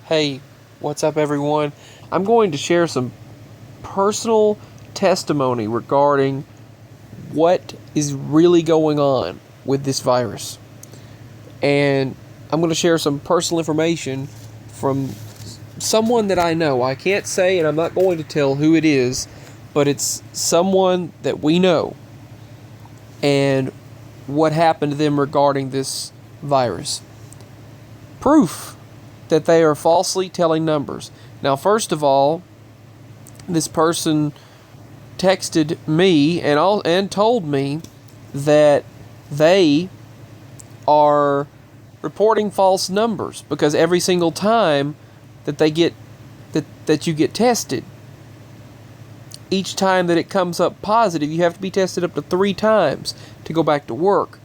Hey, what's up, everyone? I'm going to share some personal testimony regarding what is really going on with this virus. And I'm going to share some personal information from someone that I know. I can't say, and I'm not going to tell who it is, but it's someone that we know. And what happened to them regarding this virus. Proof that they are falsely telling numbers. Now, first of all, this person texted me and told me that they are reporting false numbers because every single time that they get that you get tested, each time that it comes up positive, you have to be tested up to 3 times to go back to work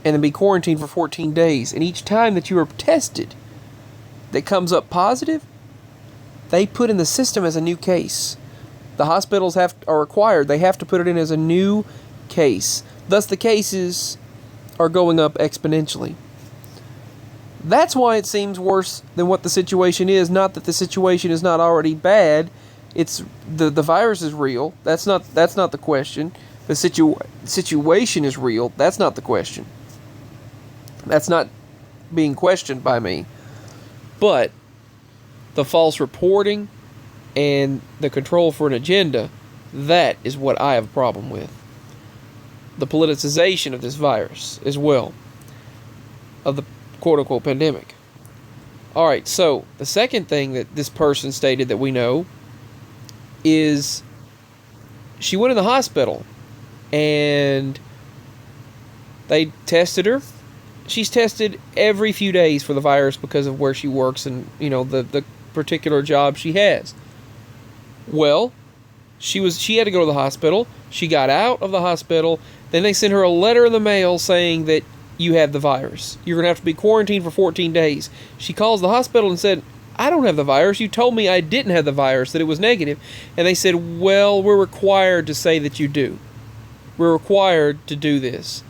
and then be quarantined for 14 days. And each time that you are tested that comes up positive, they put in the system as a new case. The hospitals are required. They have to put it in as a new case. Thus, the cases are going up exponentially. That's why it seems worse than what the situation is. Not that the situation is not already bad. It's the virus is real. That's not the question. The situation is real. That's not the question. That's not being questioned by me. But the false reporting and the control for an agenda, that is what I have a problem with. The politicization of this virus as well, of the quote-unquote pandemic. Alright, so the second thing that this person stated that we know is she went in the hospital and they tested her. She's tested every few days for the virus because of where she works and, the particular job she has. Well, she had to go to the hospital. She got out of the hospital. Then they sent her a letter in the mail saying that you have the virus. You're going to have to be quarantined for 14 days. She calls the hospital and said, I don't have the virus. You told me I didn't have the virus, that it was negative. And they said, well, we're required to say that you do. We're required to do this.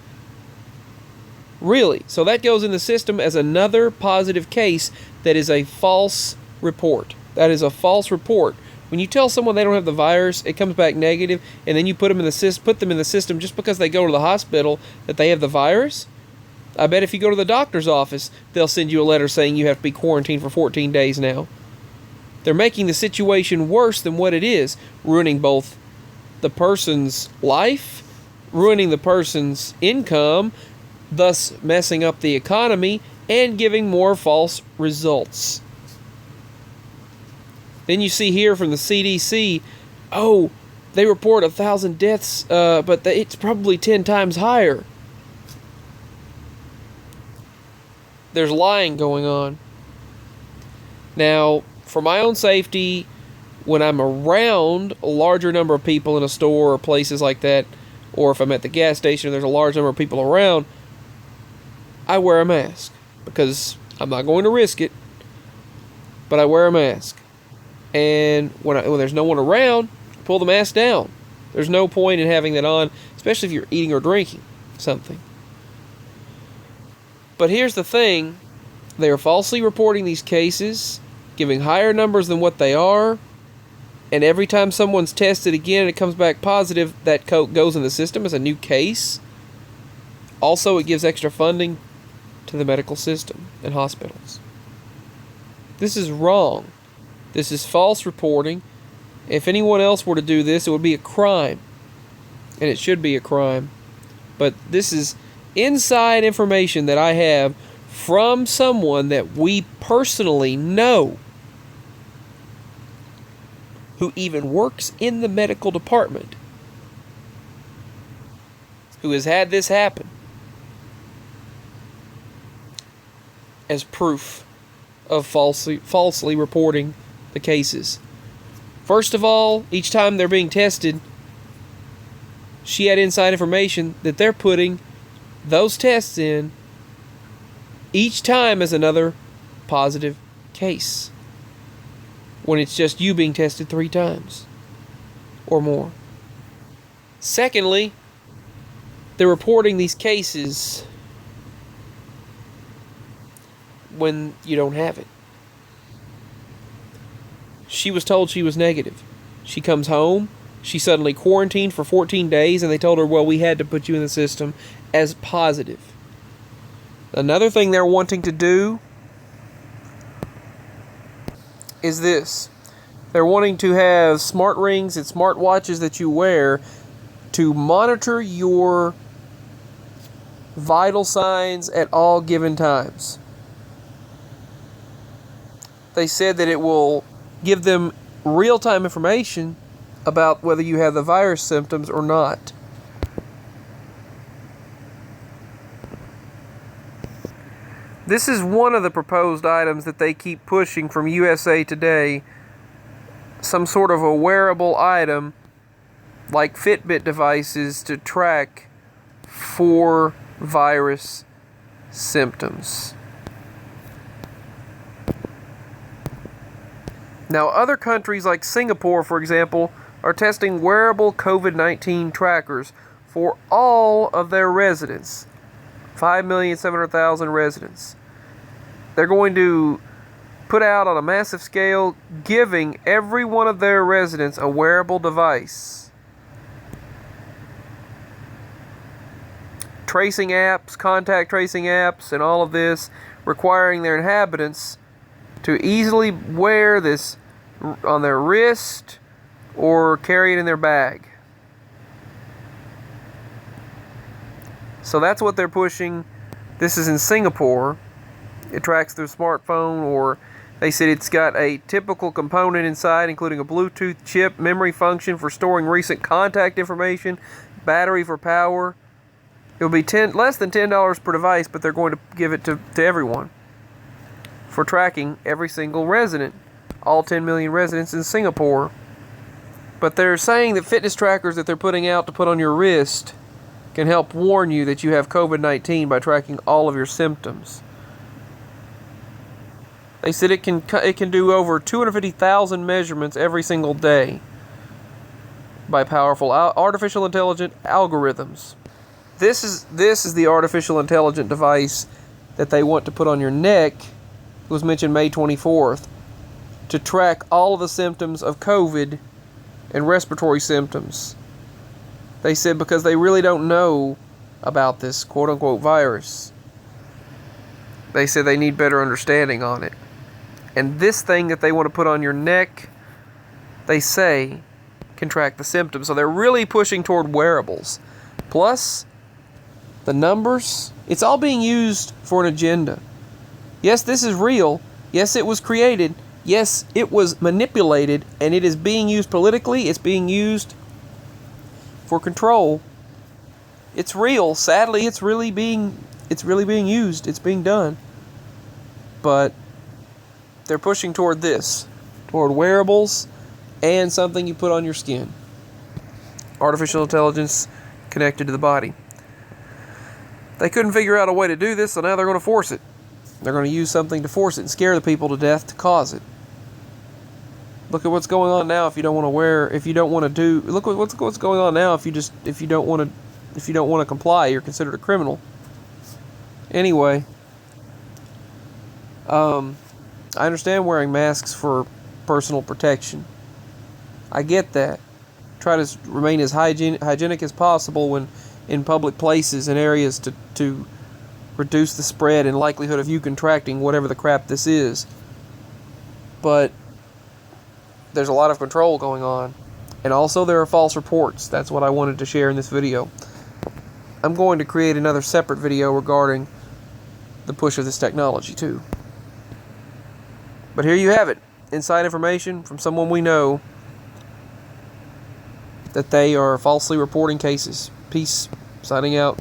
Really? So that goes in the system as another positive case that is a false report. That is a false report. When you tell someone they don't have the virus, it comes back negative, and then you put them in the system just because they go to the hospital that they have the virus. I bet if you go to the doctor's office, they'll send you a letter saying you have to be quarantined for 14 days now. They're making the situation worse than what it is, ruining both the person's life, ruining the person's income, thus messing up the economy and giving more false results. Then you see here from the CDC, they report 1,000 deaths, but it's probably 10 times higher. There's lying going on. Now, for my own safety, when I'm around a larger number of people in a store or places like that, or if I'm at the gas station and there's a large number of people around, I wear a mask because I'm not going to risk it, but I wear a mask. And when there's no one around, pull the mask down. There's no point in having that on, especially if you're eating or drinking something. But here's the thing. They are falsely reporting these cases, giving higher numbers than what they are, and every time someone's tested again and it comes back positive, that goes in the system as a new case. Also, it gives extra funding to the medical system and hospitals. This is wrong. This is false reporting. If anyone else were to do this, it would be a crime. And it should be a crime. But this is inside information that I have from someone that we personally know who even works in the medical department, who has had this happen, as proof of falsely reporting the cases. First of all, each time they're being tested, she had inside information that they're putting those tests in each time as another positive case, when it's just you being tested 3 times or more. Secondly, they're reporting these cases when you don't have it. she was told she was negative. She comes home. She suddenly quarantined for 14 days, and they told her, well, we had to put you in the system as positive. Another thing they're wanting to do is this. They're wanting to have smart rings and smart watches that you wear to monitor your vital signs at all given times. They said that it will give them real-time information about whether you have the virus symptoms or not. This is one of the proposed items that they keep pushing from USA Today. Some sort of a wearable item like Fitbit devices to track for virus symptoms. Now, other countries like Singapore, for example, are testing wearable COVID-19 trackers for all of their residents. 5,700,000 residents. They're going to put out on a massive scale, giving every one of their residents a wearable device. Tracing apps, contact tracing apps, and all of this, requiring their inhabitants to easily wear this on their wrist or carry it in their bag. So that's what they're pushing. This is in Singapore. It tracks their smartphone, or they said it's got a typical component inside, including a Bluetooth chip, memory function for storing recent contact information, battery for power. It'll be less than $10 per device, but they're going to give it to everyone for tracking every single resident, all 10 million residents in Singapore. But they're saying that fitness trackers that they're putting out to put on your wrist can help warn you that you have COVID-19 by tracking all of your symptoms. They said it can do over 250,000 measurements every single day by powerful artificial intelligent algorithms. This is the artificial intelligent device that they want to put on your neck. It was mentioned May 24th to track all of the symptoms of COVID and respiratory symptoms. They said because they really don't know about this quote-unquote virus. They said they need better understanding on it. And this thing that they want to put on your neck, they say, can track the symptoms. So they're really pushing toward wearables. Plus, the numbers, it's all being used for an agenda. Yes, this is real. Yes, it was created. Yes, it was manipulated, and it is being used politically. It's being used for control. It's real. Sadly, it's really being used. It's being done. But they're pushing toward this, toward wearables and something you put on your skin. Artificial intelligence connected to the body. They couldn't figure out a way to do this, so now they're going to force it. They're going to use something to force it and scare the people to death to cause it. Look at what's going on now. If you don't want to wear, if you don't want to do, look at what's going on now. If you don't want to comply, you're considered a criminal. Anyway, I understand wearing masks for personal protection. I get that. Try to remain as hygienic as possible when in public places and areas to reduce the spread and likelihood of you contracting whatever the crap this is. But there's a lot of control going on. And also there are false reports. That's what I wanted to share in this video. I'm going to create another separate video regarding the push of this technology too. But here you have it. Inside information from someone we know that they are falsely reporting cases. Peace. Signing out.